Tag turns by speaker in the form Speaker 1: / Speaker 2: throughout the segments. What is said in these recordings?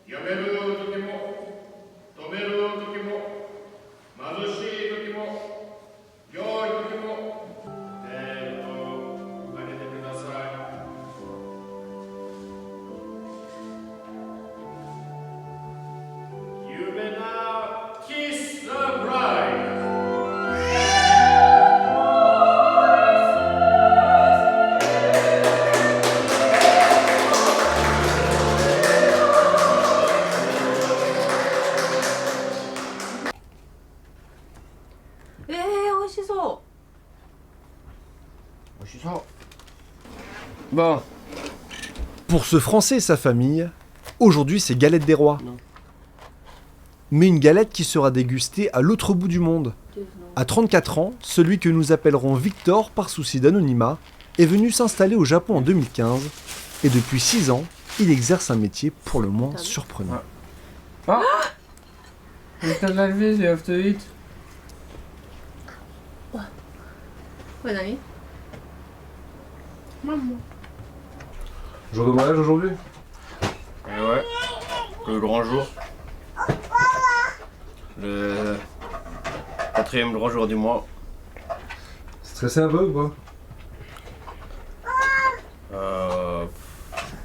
Speaker 1: 読める時も止める時も貧しい時も良い時もあげてください。You may now kiss the bride.
Speaker 2: 美味しそう。
Speaker 3: Bon.
Speaker 4: Pour ce Français et sa famille, aujourd'hui c'est galette des rois. Mais une galette qui sera dégustée à l'autre bout du monde. À 34 ans, celui que nous appellerons Victor par souci d'anonymat est venu s'installer au Japon en 2015 et depuis 6 ans, il exerce un métier pour le moins surprenant.
Speaker 3: Ah! T'as de la vie, j'ai after eat.
Speaker 2: これ何？
Speaker 5: Jour de mariage aujourd'hui?
Speaker 3: Et ouais, le grand jour. Le 4e grand jour du mois.
Speaker 5: Stressé un peu ou pas?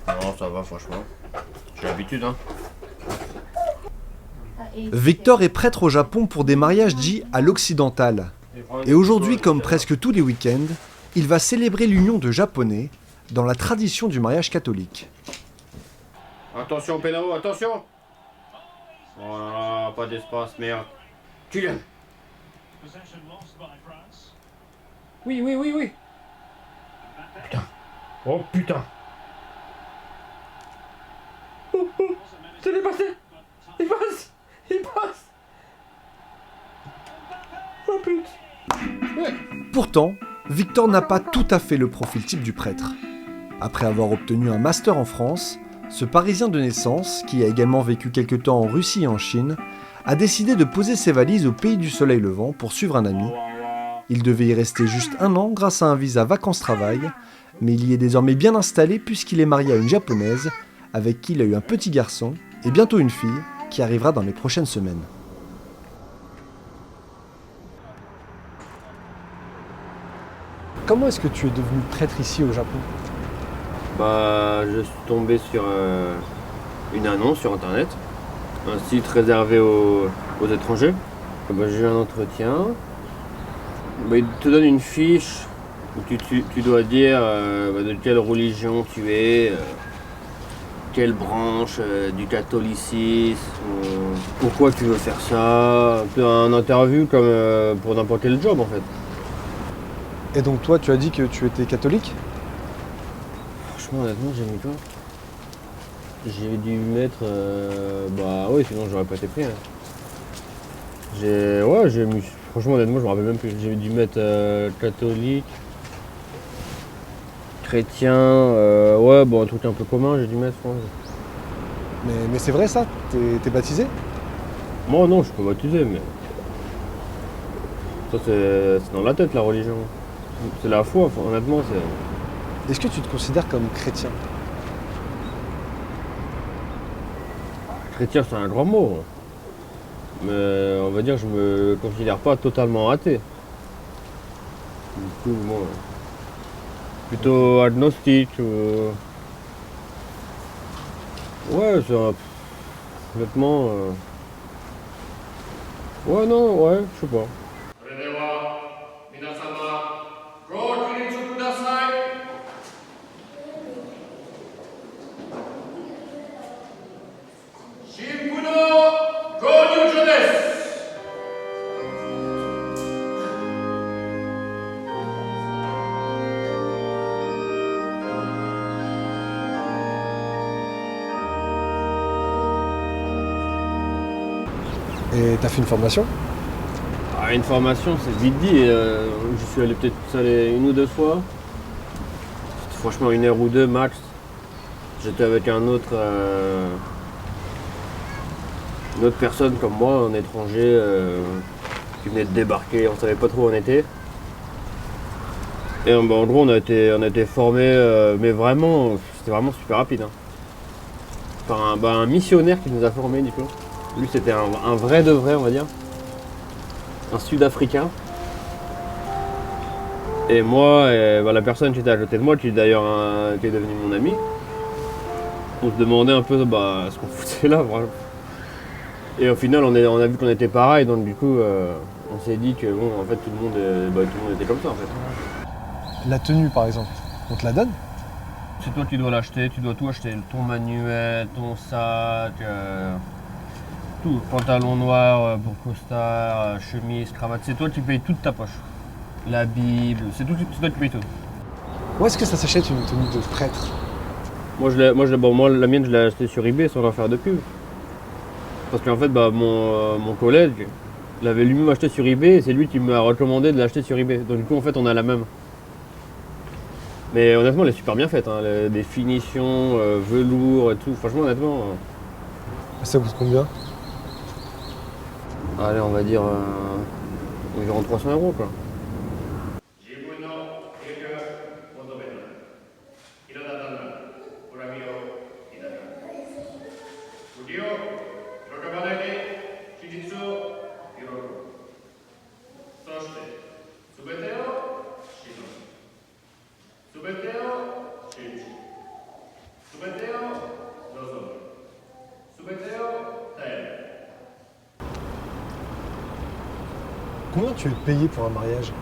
Speaker 3: Non, ça va franchement. J'ai l'habitude hein.
Speaker 4: Victor est prêtre au Japon pour des mariages dits à l'occidental. Et aujourd'hui, comme presque tous les week-ends, il va célébrer l'union de Japonais dans la tradition du mariage catholique.
Speaker 3: Attention Pénaro, attention! Oh là là, pas d'espace, merde. Kylian! Oui, oui, oui, oui! Putain! Oh putain! Oh, oh! C'est dépassé! Il passe! Il passe! Oh putain!
Speaker 4: Pourtant, Victor n'a pas tout à fait le profil type du prêtre. Après avoir obtenu un master en France, ce Parisien de naissance, qui a également vécu quelque temps en Russie et en Chine, a décidé de poser ses valises au pays du soleil levant pour suivre un ami. Il devait y rester juste 1 an grâce à un visa vacances-travail, mais il y est désormais bien installé puisqu'il est marié à une japonaise, avec qui il a eu un petit garçon, et bientôt une fille, qui arrivera dans les prochaines semaines. Comment est-ce que tu es devenu prêtre ici au Japon?
Speaker 3: Bah, je suis tombé sur une annonce sur internet, un site réservé aux étrangers. Bah, j'ai eu un entretien. Bah, il te donne une fiche où tu dois dire de quelle religion tu es, quelle branche du catholicisme, pourquoi tu veux faire ça. Un peu un interview comme pour n'importe quel job en fait.
Speaker 4: Et donc toi, tu as dit que tu étais catholique?
Speaker 3: Franchement, honnêtement, j'ai mis quoi? J'ai dû mettre. Bah oui, sinon j'aurais pas été pris. Hein. J'ai mis. Franchement, honnêtement, je me rappelle même plus. J'ai dû mettre catholique, chrétien, ouais, bon, un truc un peu commun, j'ai dû mettre, je pense.
Speaker 4: Mais c'est vrai ça? T'es baptisé?
Speaker 3: Moi, non, je suis pas baptisé, mais. Ça, c'est dans la tête, la religion. C'est la foi, honnêtement, c'est.
Speaker 4: Est-ce que tu te considères comme chrétien?
Speaker 3: Chrétien, c'est un grand mot. Mais on va dire que je me considère pas totalement athée. Du coup, moi, plutôt agnostique. Ouais, c'est un. Honnêtement. Ouais, non, ouais, je sais pas.
Speaker 1: それでは皆様ご起立ください。新婦のご入場です。
Speaker 4: Et t'as fait une formation?
Speaker 3: Ah, une formation, c'est vite dit. J'y suis allé peut-être une ou deux fois. C'était franchement 1 heure ou 2 max. J'étais avec une autre personne comme moi, un étranger qui venait de débarquer. On savait pas trop où on était. Et en gros, on a été formés, mais vraiment, c'était vraiment super rapide. Hein. par un missionnaire qui nous a formés du coup. Lui c'était un vrai de vrai on va dire. Un Sud-Africain. Et moi, la personne qui était à côté de moi, qui est d'ailleurs qui est devenu mon ami, on se demandait un peu ce qu'on foutait là. Vraiment. Et au final, on a vu qu'on était pareil, donc du coup, on s'est dit que bon, en fait, tout le monde était comme ça en fait.
Speaker 4: La tenue, par exemple, on te la donne?
Speaker 3: C'est toi qui dois l'acheter, tu dois tout acheter, ton manuel, ton sac, tout, pantalon noir pour costard, chemise, cravate, c'est toi qui payes toute ta poche. La Bible, c'est toi qui payes tout.
Speaker 4: Où est-ce que ça s'achète une tenue de prêtre?
Speaker 3: Moi, la mienne, je l'ai achetée sur eBay sans leur faire de pub. Parce qu'en fait, mon collègue l'avait lui-même acheté sur eBay et c'est lui qui m'a recommandé de l'acheter sur eBay. Donc du coup, en fait, on a la même. Mais honnêtement, elle est super bien faite. Hein. Des finitions, velours et tout. Franchement, honnêtement.
Speaker 4: Ça coûte combien?
Speaker 3: Allez, on va dire environ 300 € quoi.
Speaker 1: 自分の経験を求める平田旦那恨みを抱か時を喜ばないで真実を喜ぶそして全てを信じ全てを信じ全てを望む全てを耐える
Speaker 4: Combien tu es payé pour un mariage?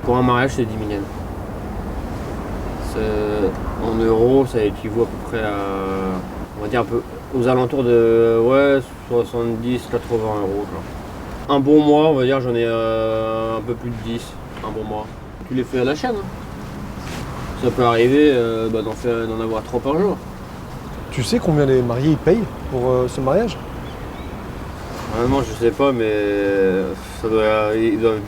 Speaker 3: Pour un mariage, c'est 10 000 yens. En euros, ça équivaut à peu près à, on va dire, un peu aux alentours de 70-80 €. Quoi. Un bon mois, on va dire, j'en ai un peu plus de 10, un bon mois. Tu les fais à la chaîne. Hein. Ça peut arriver d'en avoir 3 par jour.
Speaker 4: Tu sais combien les mariés ils payent pour ce mariage?
Speaker 3: Vraiment, je sais pas, mais ils doivent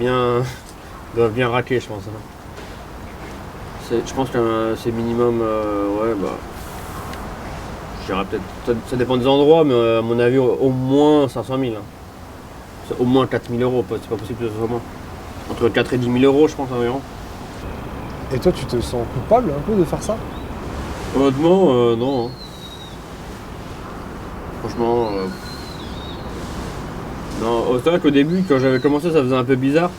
Speaker 3: bien raquer, je pense. Hein. Je pense que c'est minimum, je dirais peut-être, ça dépend des endroits, mais à mon avis, au moins 500 000. Hein. C'est au moins 4 000 €, c'est pas possible que ce soit moins. Entre 4 et 10 000 € je pense environ.
Speaker 4: Et toi, tu te sens coupable un peu de faire ça?
Speaker 3: Honnêtement, non. Hein. Franchement, non. C'est vrai qu'au début, quand j'avais commencé, ça faisait un peu bizarre.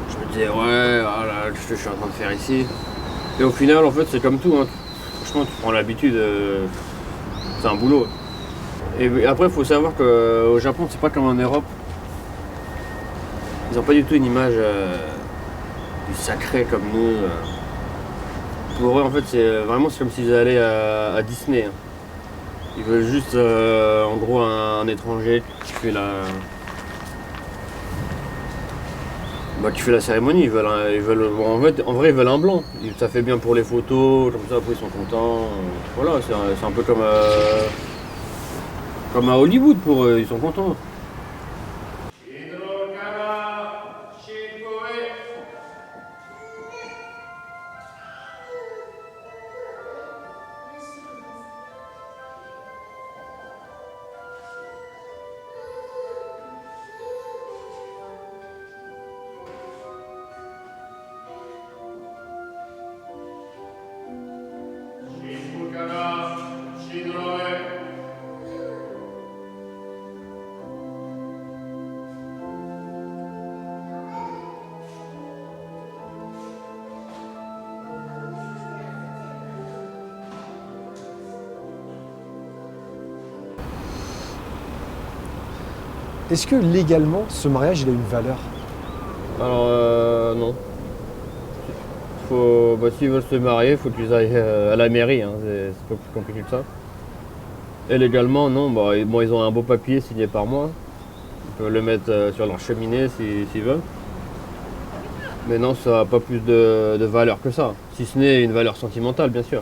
Speaker 3: Je me disais, ouais, voilà, qu'est-ce que je suis en train de faire ici? Et au final, en fait, c'est comme tout. Hein. Franchement, tu prends l'habitude, c'est un boulot. Et après, il faut savoir qu'au Japon, c'est pas comme en Europe. Ils n'ont pas du tout une image du sacré comme nous. Pour eux, en fait, c'est comme s'ils allaient à Disney. Hein. Ils veulent juste, en gros, un étranger qui fait qui fait la cérémonie. En vrai, ils veulent un blanc. Ça fait bien pour les photos, comme ça, après ils sont contents. Voilà, c'est un peu comme à Hollywood pour eux, ils sont contents.
Speaker 4: Est-ce que légalement, ce mariage, il a une valeur?
Speaker 3: Alors, non. S'ils veulent se marier, il faut qu'ils aillent à la mairie, hein. C'est pas plus compliqué que ça. Et légalement, non, ils ont un beau papier signé par moi. Ils peuvent le mettre sur leur cheminée s'ils veulent. Mais non, ça n'a pas plus de valeur que ça. Si ce n'est une valeur sentimentale, bien sûr.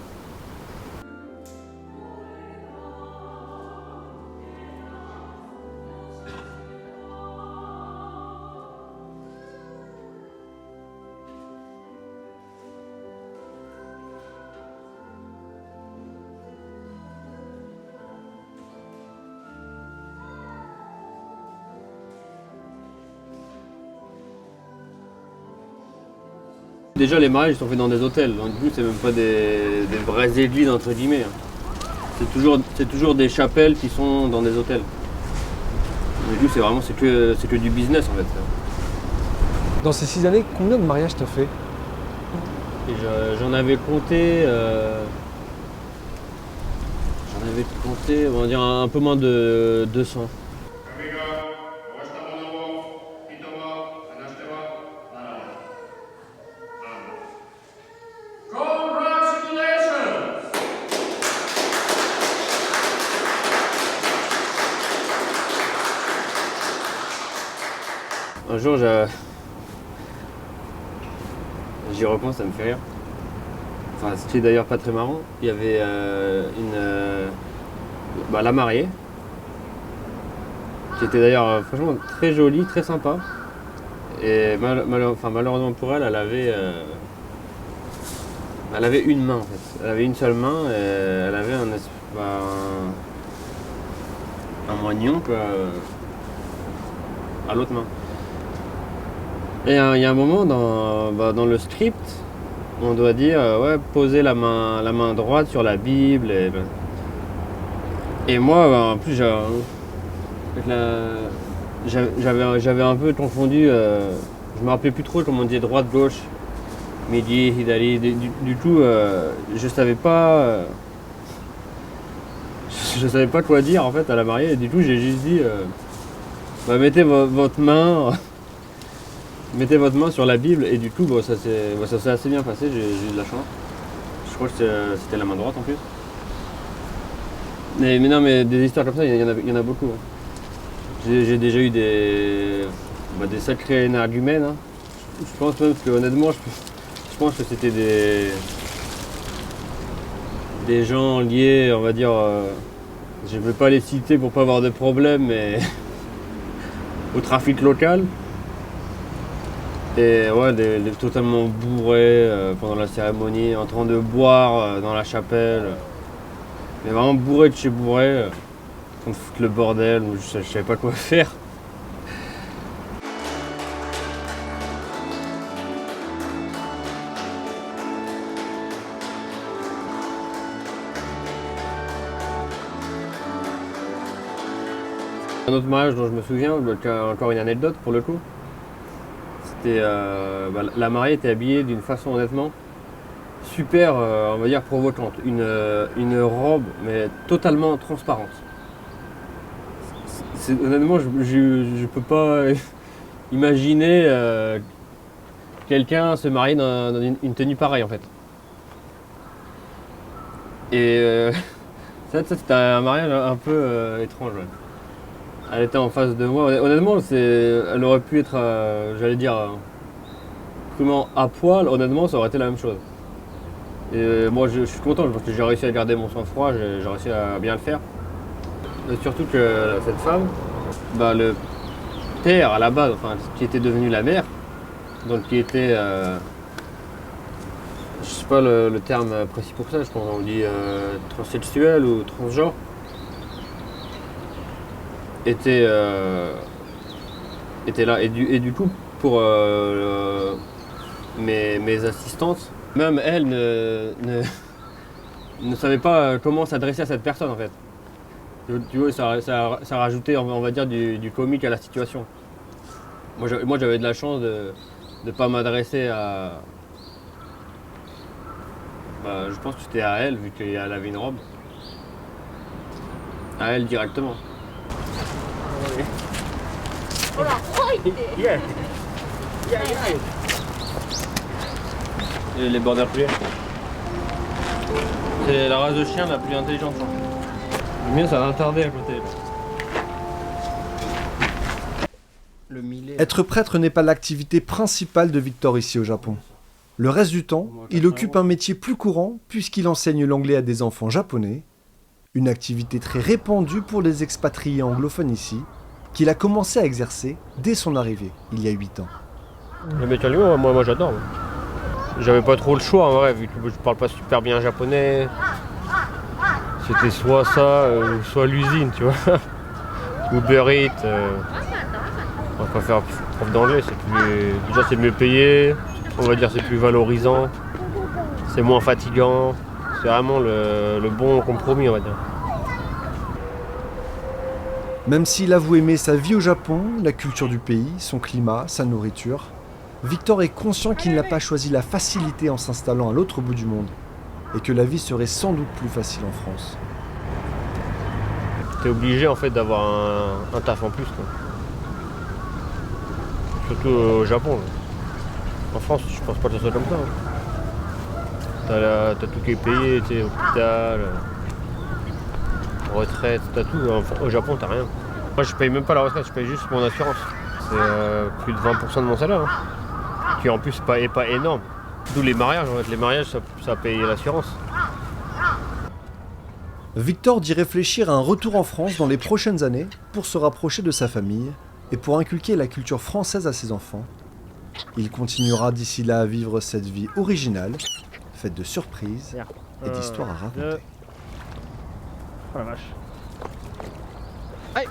Speaker 3: déjà les mariages sont faits dans des hôtels, donc du coup c'est même pas des vraies églises entre guillemets. C'est toujours des chapelles qui sont dans des hôtels. Mais du coup c'est que du business en fait.
Speaker 4: Dans ces 6 années, combien de mariages t'as fait?
Speaker 3: Et j'en avais compté, on va dire un peu moins de 200. Un jour, j'y repense, ça me fait rire. Enfin, ce qui est d'ailleurs pas très marrant. Il y avait la mariée, qui était d'ailleurs franchement très jolie, très sympa. Et malheureusement pour elle, elle avait une main en fait. Elle avait une seule main et elle avait un moignon quoi, à l'autre main. Et il y a un moment dans le script, on doit dire poser la main droite sur la Bible. Et moi, en plus, j'avais un peu confondu. Je me rappelais plus trop comment on disait droite, gauche, midi, hidari. Du coup, je savais pas quoi dire en fait à la mariée. Et du coup, j'ai juste dit mettez votre main. Mettez votre main sur la Bible et du coup ça s'est assez bien passé, j'ai eu de la chance. Je crois que c'était la main droite en plus. Mais non, mais des histoires comme ça, il y en a beaucoup. Hein. J'ai déjà eu des sacrés énergumènes. Hein. Je pense même que honnêtement, je pense que c'était des gens liés, on va dire, je ne vais pas les citer pour pas avoir de problème, mais au trafic local. Et totalement bourrés pendant la cérémonie, en train de boire dans la chapelle. Mais vraiment bourrés de chez bourrés, en train de foutre le bordel, je savais pas quoi faire. Un autre mariage dont je me souviens, encore une anecdote pour le coup. La mariée était habillée d'une façon honnêtement super, on va dire provocante. Une robe mais totalement transparente. Honnêtement, je peux pas imaginer quelqu'un se marier dans une tenue pareille en fait. Et ça c'était un mariage un peu étrange. Ouais. Elle était en face de moi. Honnêtement, elle aurait pu être, j'allais dire, crûment à poil. Honnêtement, ça aurait été la même chose. Et moi, je suis content parce que j'ai réussi à garder mon sang-froid, j'ai réussi à bien le faire. Et surtout que cette femme, le père à la base, enfin, qui était devenu la mère, donc qui était, je sais pas le terme précis pour ça, je pense qu'on dit transsexuel ou transgenre. Était là et du coup pour mes assistantes, même elles ne savaient pas comment s'adresser à cette personne en fait. Tu vois, ça rajoutait on va dire du comique à la situation. Moi j'avais de la chance de ne pas m'adresser à je pense que c'était à elle vu qu'elle avait une robe. À elle directement. Et les border collies. C'est la race de chien la plus intelligente. Le mien, ça a retardé à côté.
Speaker 4: Être prêtre n'est pas l'activité principale de Victor ici au Japon. Le reste du temps, il occupe un métier plus courant puisqu'il enseigne l'anglais à des enfants japonais, une activité très répandue pour les expatriés anglophones ici, qu'il a commencé à exercer dès son arrivée, il y a 8 ans.
Speaker 3: Le métier lui, moi j'adore. J'avais pas trop le choix en vrai, vu que je parle pas super bien japonais. C'était soit ça, soit l'usine, tu vois. Uber Eats. On préfère prof d'anglais, déjà c'est mieux payé, c'est On va dire c'est plus valorisant, c'est moins fatigant, c'est vraiment le bon compromis, on va dire.
Speaker 4: Même s'il avoue aimer sa vie au Japon, la culture du pays, son climat, sa nourriture, Victor est conscient qu'il n'a pas choisi la facilité en s'installant à l'autre bout du monde et que la vie serait sans doute plus facile en France.
Speaker 3: T'es obligé en fait d'avoir un taf en plus, quoi. Surtout au Japon. Là. En France, je pense pas que ça soit comme ça. Hein. T'as tout qui est payé, tu sais, hôpital, retraite, t'as tout. Au Japon, t'as rien. Moi, je paye même pas la retraite, je paye juste mon assurance. C'est plus de 20% de mon salaire, hein, qui en plus est pas énorme. D'où les mariages, en fait. Les mariages, ça paye l'assurance.
Speaker 4: Victor dit réfléchir à un retour en France dans les prochaines années pour se rapprocher de sa famille et pour inculquer la culture française à ses enfants. Il continuera d'ici là à vivre cette vie originale, faite de surprises et d'histoires à raconter.
Speaker 3: Oh la vache. Aïe.